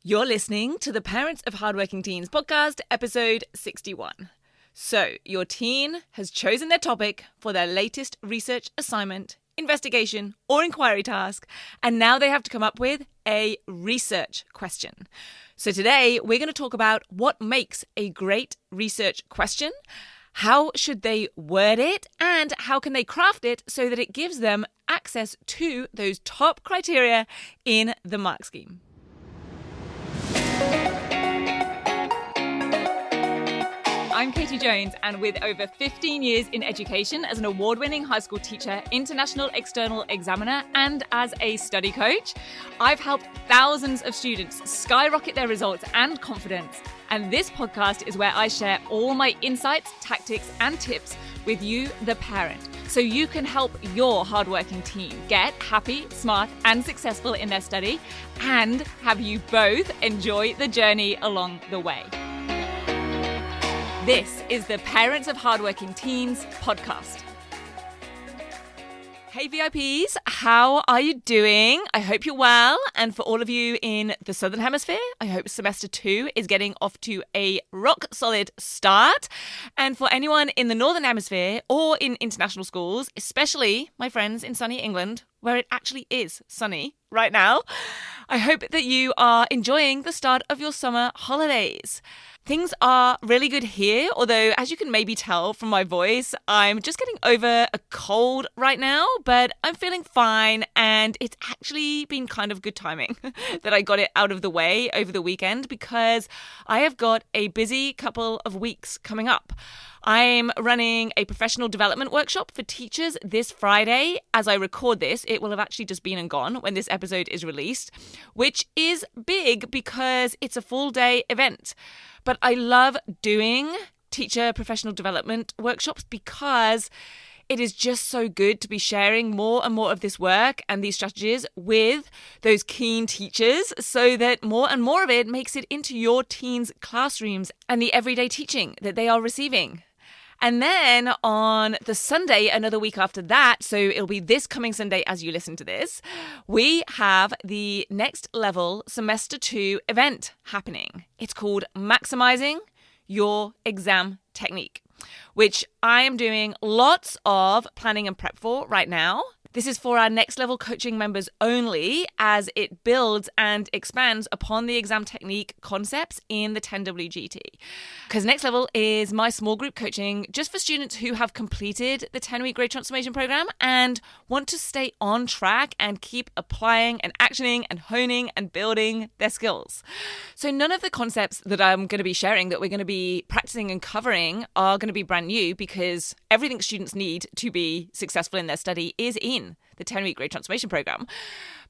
You're listening to the Parents of Hardworking Teens podcast, episode 61. So, your teen has chosen their topic for their latest research assignment, investigation, or inquiry task, and now they have to come up with a research question. So today, we're going to talk about what makes a great research question, how should they word it, and how can they craft it so that it gives them access to those top criteria in the mark scheme. I'm Katie Jones, and with over 15 years in education as an award-winning high school teacher, international external examiner, and as a study coach, I've helped thousands of students skyrocket their results and confidence. And this podcast is where I share all my insights, tactics, and tips with you, the parent, so you can help your hardworking teen get happy, smart, and successful in their study, and have you both enjoy the journey along the way. This is the Parents of Hardworking Teens podcast. Hey VIPs, how are you doing? I hope you're well. And for all of you in the Southern Hemisphere, I hope semester 2 is getting off to a rock solid start. And for anyone in the Northern Hemisphere or in international schools, especially my friends in sunny England, where it actually is sunny right now, I hope that you are enjoying the start of your summer holidays. Things are really good here, although as you can maybe tell from my voice, I'm just getting over a cold right now, but I'm feeling fine, and it's actually been kind of good timing that I got it out of the way over the weekend because I have got a busy couple of weeks coming up. I'm running a professional development workshop for teachers this Friday. As I record this, it will have actually just been and gone when this episode is released, which is big because it's a full day event. But I love doing teacher professional development workshops because it is just so good to be sharing more and more of this work and these strategies with those keen teachers so that more and more of it makes it into your teens' classrooms and the everyday teaching that they are receiving. And then on the Sunday, another week after that, so it'll be this coming Sunday as you listen to this, we have the Next Level Semester 2 event happening. It's called Maximizing Your Exam Technique, which I am doing lots of planning and prep for right now. This is for our Next Level coaching members only as it builds and expands upon the exam technique concepts in the 10WGT. Because Next Level is my small group coaching just for students who have completed the 10-week Grade Transformation Program and want to stay on track and keep applying and actioning and honing and building their skills. So none of the concepts that I'm going to be sharing that we're going to be practicing and covering are going to be brand new because everything students need to be successful in their study is in the 10-week Grade Transformation Program.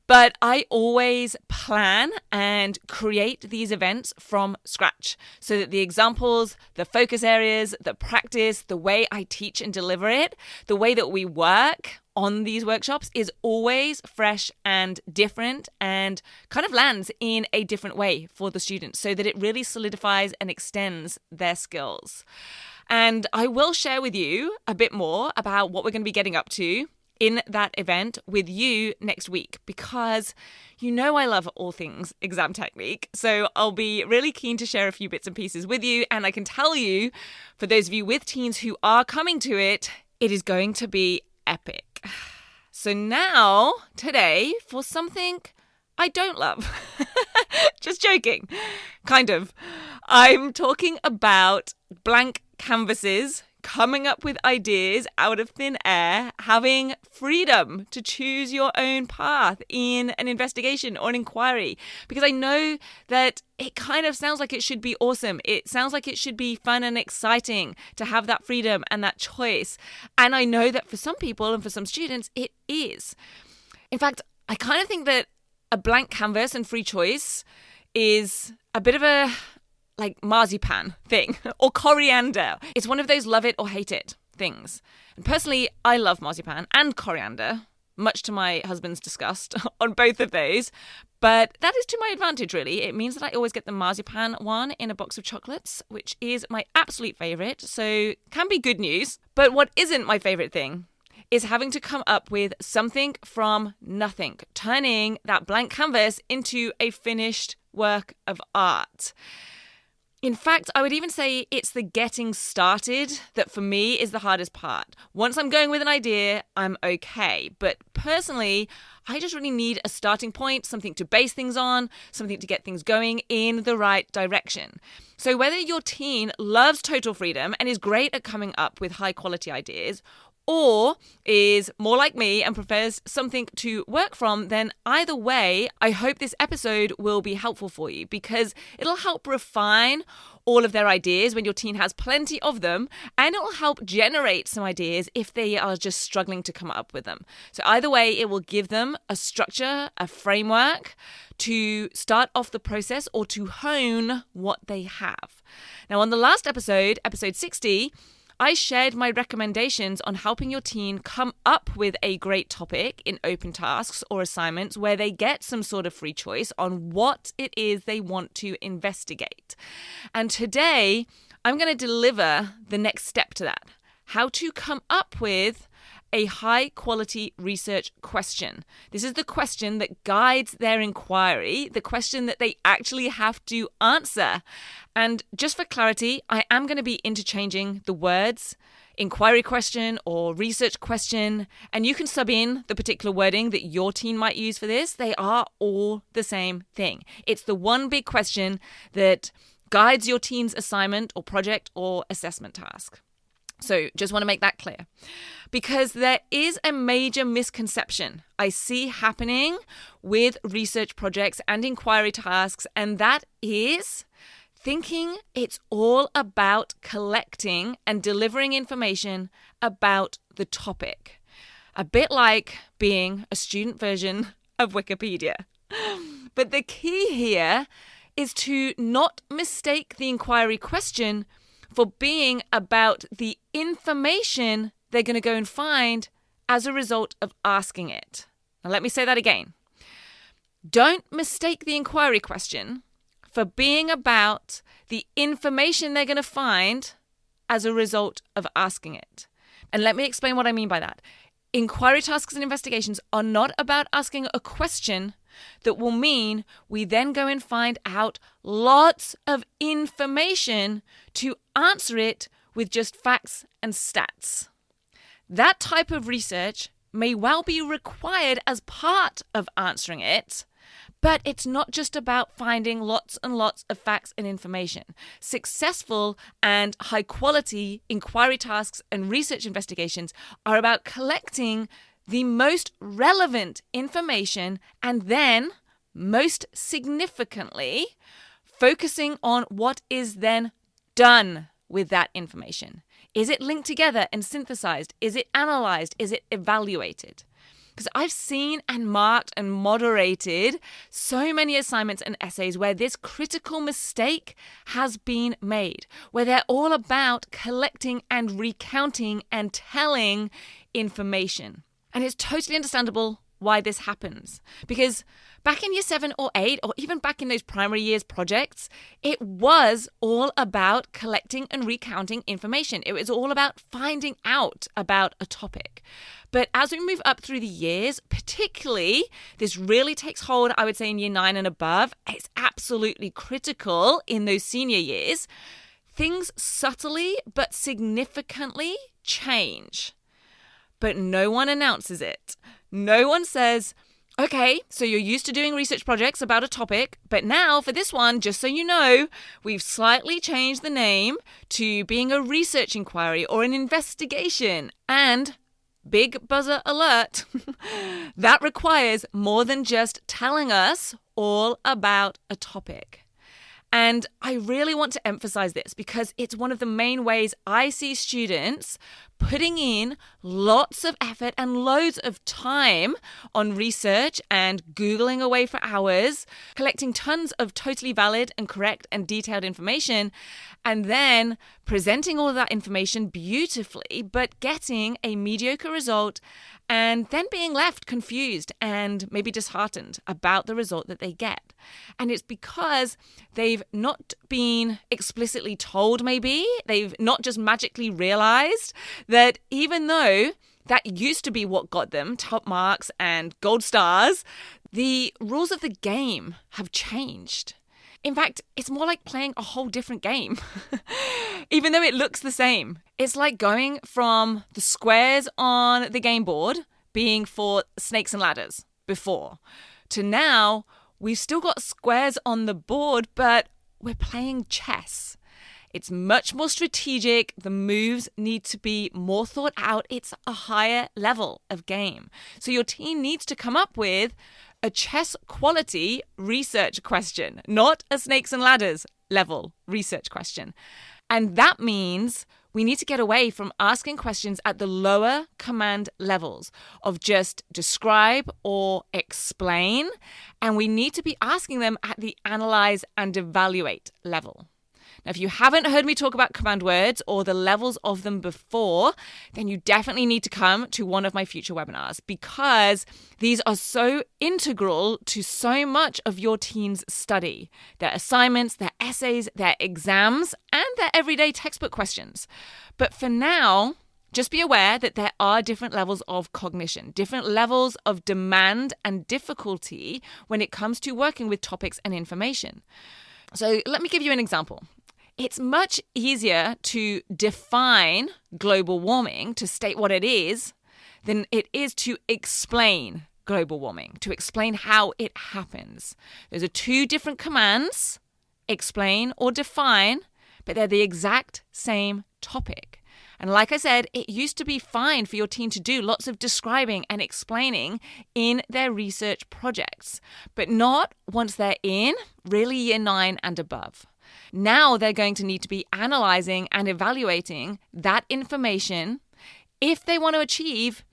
But I always plan and create these events from scratch so that the examples, the focus areas, the practice, the way I teach and deliver it, the way that we work on these workshops is always fresh and different and kind of lands in a different way for the students so that it really solidifies and extends their skills. And I will share with you a bit more about what we're going to be getting up to in that event with you next week because you know I love all things exam technique. So I'll be really keen to share a few bits and pieces with you. And I can tell you, for those of you with teens who are coming to it, it is going to be epic. So now, today, for something I don't love. Just joking. Kind of. I'm talking about blank canvases, coming up with ideas out of thin air, having freedom to choose your own path in an investigation or an inquiry. Because I know that it kind of sounds like it should be awesome. It sounds like it should be fun and exciting to have that freedom and that choice. And I know that for some people and for some students, it is. In fact, I kind of think that a blank canvas and free choice is a bit of a marzipan thing or coriander. It's one of those love it or hate it things. And personally, I love marzipan and coriander, much to my husband's disgust on both of those. But that is to my advantage, really. It means that I always get the marzipan one in a box of chocolates, which is my absolute favourite, so can be good news. But what isn't my favourite thing is having to come up with something from nothing, turning that blank canvas into a finished work of art. In fact, I would even say it's the getting started that for me is the hardest part. Once I'm going with an idea, I'm okay. But personally, I just really need a starting point, something to base things on, something to get things going in the right direction. So whether your teen loves total freedom and is great at coming up with high quality ideas, or is more like me and prefers something to work from, then either way, I hope this episode will be helpful for you because it'll help refine all of their ideas when your teen has plenty of them, and it'll help generate some ideas if they are just struggling to come up with them. So either way, it will give them a structure, a framework to start off the process or to hone what they have. Now, on the last episode, episode 60, I shared my recommendations on helping your teen come up with a great topic in open tasks or assignments where they get some sort of free choice on what it is they want to investigate. And today, I'm going to deliver the next step to that. How to come up with a high-quality research question. This is the question that guides their inquiry, the question that they actually have to answer. And just for clarity, I am going to be interchanging the words inquiry question or research question, and you can sub in the particular wording that your teen might use for this. They are all the same thing. It's the one big question that guides your teen's assignment or project or assessment task. So just want to make that clear because there is a major misconception I see happening with research projects and inquiry tasks, and that is thinking it's all about collecting and delivering information about the topic. A bit like being a student version of Wikipedia. But the key here is to not mistake the inquiry question for being about the information they're going to go and find as a result of asking it. Now, let me say that again. Don't mistake the inquiry question for being about the information they're going to find as a result of asking it. And let me explain what I mean by that. Inquiry tasks and investigations are not about asking a question that will mean we then go and find out lots of information to answer it with just facts and stats. That type of research may well be required as part of answering it, but it's not just about finding lots and lots of facts and information. Successful and high quality inquiry tasks and research investigations are about collecting the most relevant information and then, most significantly, focusing on what is then done with that information. Is it linked together and synthesized? Is it analyzed? Is it evaluated? Because I've seen and marked and moderated so many assignments and essays where this critical mistake has been made, where they're all about collecting and recounting and telling information. And it's totally understandable why this happens. Because back in year 7 or 8, or even back in those primary years projects, it was all about collecting and recounting information. It was all about finding out about a topic. But as we move up through the years, particularly, this really takes hold, I would say, in year 9 and above. It's absolutely critical in those senior years. Things subtly but significantly change. But no one announces it. No one says, okay, so you're used to doing research projects about a topic, but now for this one, just so you know, we've slightly changed the name to being a research inquiry or an investigation. And big buzzer alert, that requires more than just telling us all about a topic. And I really want to emphasize this because it's one of the main ways I see students putting in lots of effort and loads of time on research and Googling away for hours, collecting tons of totally valid and correct and detailed information, and then presenting all of that information beautifully, but getting a mediocre result and then being left confused and maybe disheartened about the result that they get. And it's because they've not been explicitly told, maybe, they've not just magically realized that even though that used to be what got them top marks and gold stars, the rules of the game have changed. In fact, it's more like playing a whole different game, even though it looks the same. It's like going from the squares on the game board being for snakes and ladders before to now we've still got squares on the board, but we're playing chess. It's much more strategic. The moves need to be more thought out. It's a higher level of game. So your team needs to come up with a chess quality research question, not a snakes and ladders level research question. And that means we need to get away from asking questions at the lower command levels of just describe or explain. And we need to be asking them at the analyze and evaluate level. Now, if you haven't heard me talk about command words or the levels of them before, then you definitely need to come to one of my future webinars because these are so integral to so much of your team's study, their assignments, their essays, their exams, and their everyday textbook questions. But for now, just be aware that there are different levels of cognition, different levels of demand and difficulty when it comes to working with topics and information. So let me give you an example. It's much easier to define global warming, to state what it is, than it is to explain global warming, to explain how it happens. Those are two different commands, explain or define, but they're the exact same topic. And like I said, it used to be fine for your team to do lots of describing and explaining in their research projects, but not once they're in really year 9 and above. Now they're going to need to be analyzing and evaluating that information if they want to achieve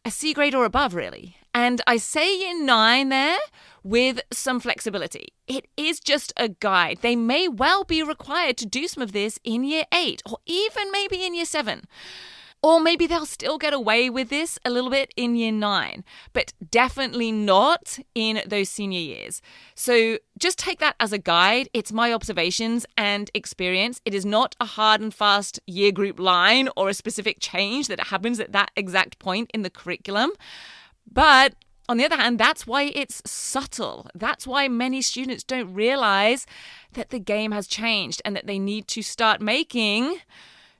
a C grade or above, really. And I say year 9 there with some flexibility. It is just a guide. They may well be required to do some of this in year 8 or even maybe in year 7. Or maybe they'll still get away with this a little bit in year 9, but definitely not in those senior years. So just take that as a guide. It's my observations and experience. It is not a hard and fast year group line or a specific change that happens at that exact point in the curriculum. But on the other hand, that's why it's subtle. That's why many students don't realize that the game has changed and that they need to start making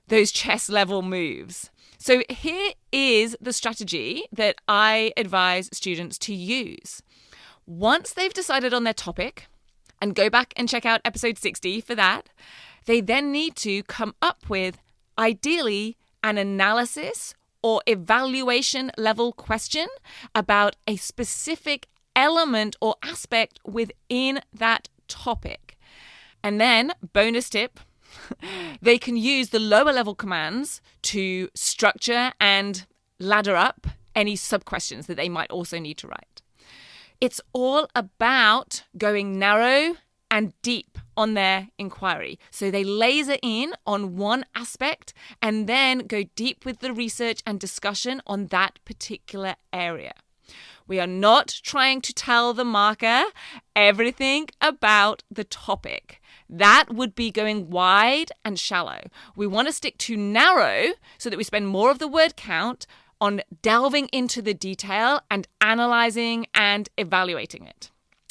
those chess level moves. So here is the strategy that I advise students to use. Once they've decided on their topic, and go back and check out episode 60 for that, they then need to come up with, ideally, an analysis or evaluation level question about a specific element or aspect within that topic. And then, bonus tip, they can use the lower level commands to structure and ladder up any sub-questions that they might also need to write. It's all about going narrow and deep on their inquiry. So they laser in on one aspect and then go deep with the research and discussion on that particular area. We are not trying to tell the marker everything about the topic. That would be going wide and shallow. We want to stick to narrow so that we spend more of the word count on delving into the detail and analyzing and evaluating it.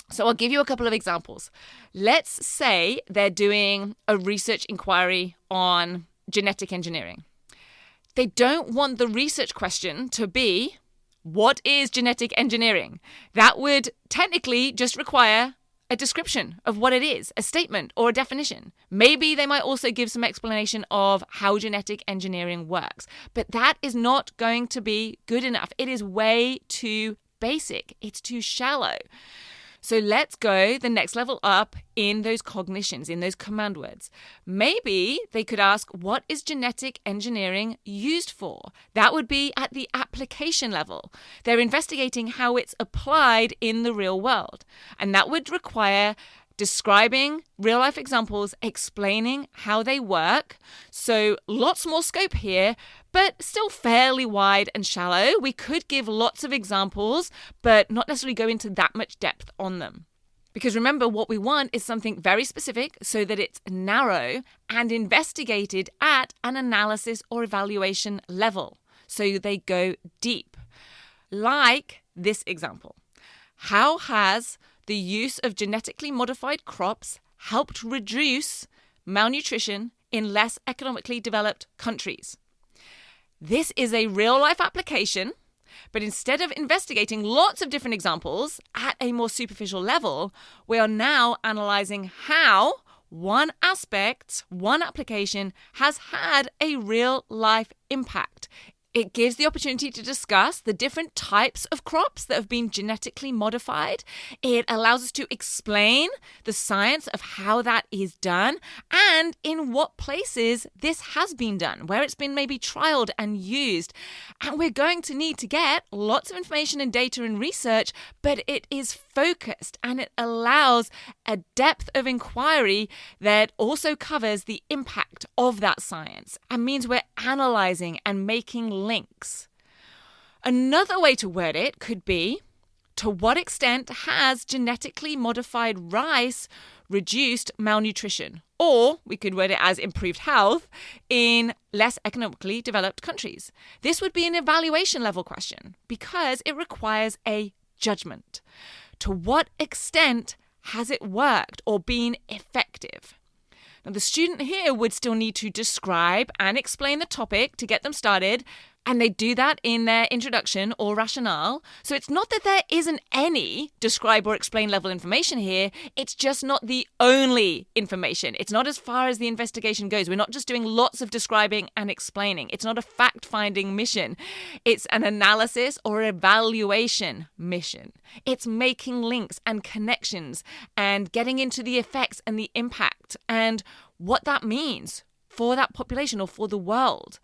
So I'll give you a couple of examples. Let's say they're doing a research inquiry on genetic engineering. They don't want the research question to be, what is genetic engineering? That would technically just require a description of what it is, a statement or a definition. Maybe they might also give some explanation of how genetic engineering works, but that is not going to be good enough. It is way too basic. It's too shallow. So let's go the next level up in those cognitions, in those command words. Maybe they could ask, what is genetic engineering used for? That would be at the application level. They're investigating how it's applied in the real world. And that would require describing real-life examples, explaining how they work. So lots more scope here, but still fairly wide and shallow. We could give lots of examples, but not necessarily go into that much depth on them. Because remember, what we want is something very specific so that it's narrow and investigated at an analysis or evaluation level. So they go deep. Like this example. How has the use of genetically modified crops helped reduce malnutrition in less economically developed countries. This is a real-life application, but instead of investigating lots of different examples at a more superficial level, we are now analyzing how one aspect, one application has had a real-life impact. It gives the opportunity to discuss the different types of crops that have been genetically modified. It allows us to explain the science of how that is done and in what places this has been done, where it's been maybe trialed and used. And we're going to need to get lots of information and data and research, but it is focused and it allows a depth of inquiry that also covers the impact of that science and means we're analyzing and making links. Another way to word it could be, to what extent has genetically modified rice reduced malnutrition? Or we could word it as improved health in less economically developed countries. This would be an evaluation level question because it requires a judgment. To what extent has it worked or been effective? Now, the student here would still need to describe and explain the topic to get them started, and they do that in their introduction or rationale. So it's not that there isn't any describe or explain level information here, it's just not the only information. It's not as far as the investigation goes. We're not just doing lots of describing and explaining. It's not a fact-finding mission. It's an analysis or evaluation mission. It's making links and connections and getting into the effects and the impact and what that means for that population or for the world.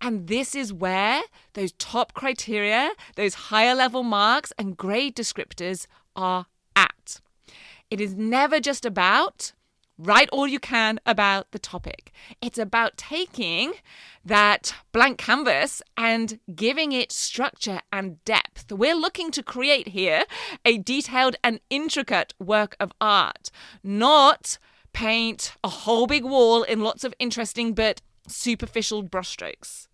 And this is where those top criteria, those higher level marks and grade descriptors are at. It is never just about write all you can about the topic. It's about taking that blank canvas and giving it structure and depth. We're looking to create here a detailed and intricate work of art, not paint a whole big wall in lots of interesting but superficial brushstrokes.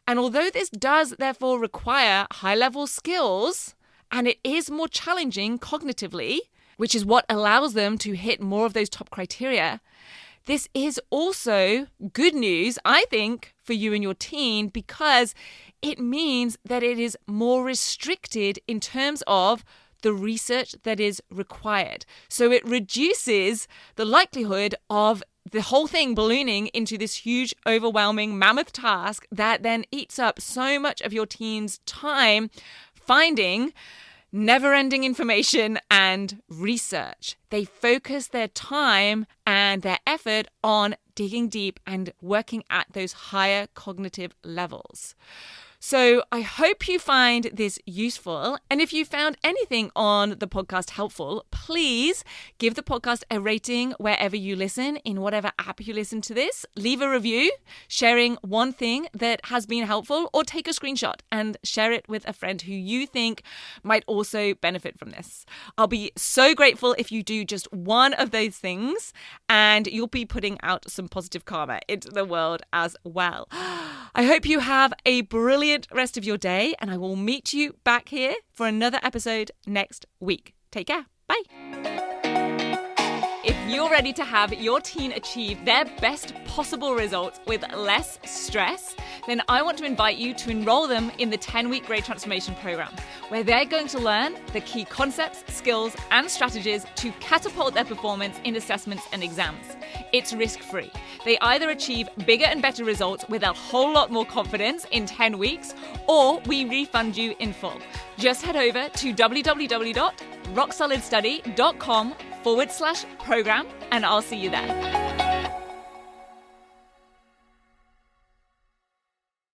And although this does therefore require high-level skills, and it is more challenging cognitively, which is what allows them to hit more of those top criteria, this is also good news, I think, for you and your teen because it means that it is more restricted in terms of the research that is required. So it reduces the likelihood of the whole thing ballooning into this huge, overwhelming, mammoth task that then eats up so much of your teen's time finding never-ending information and research. They focus their time and their effort on digging deep and working at those higher cognitive levels. So I hope you find this useful. And if you found anything on the podcast helpful, please give the podcast a rating wherever you listen, in whatever app you listen to this. Leave a review, sharing one thing that has been helpful, or take a screenshot and share it with a friend who you think might also benefit from this. I'll be so grateful if you do just one of those things, and you'll be putting out some positive karma into the world as well. I hope you have a brilliant rest of your day, and I will meet you back here for another episode next week. Take care. Bye. If you're ready to have your teen achieve their best possible results with less stress, then I want to invite you to enroll them in the 10-week Grade Transformation Program, where they're going to learn the key concepts, skills, and strategies to catapult their performance in assessments and exams. It's risk-free. They either achieve bigger and better results with a whole lot more confidence in 10 weeks, or we refund you in full. Just head over to www.rocksolidstudy.com/program, and I'll see you there.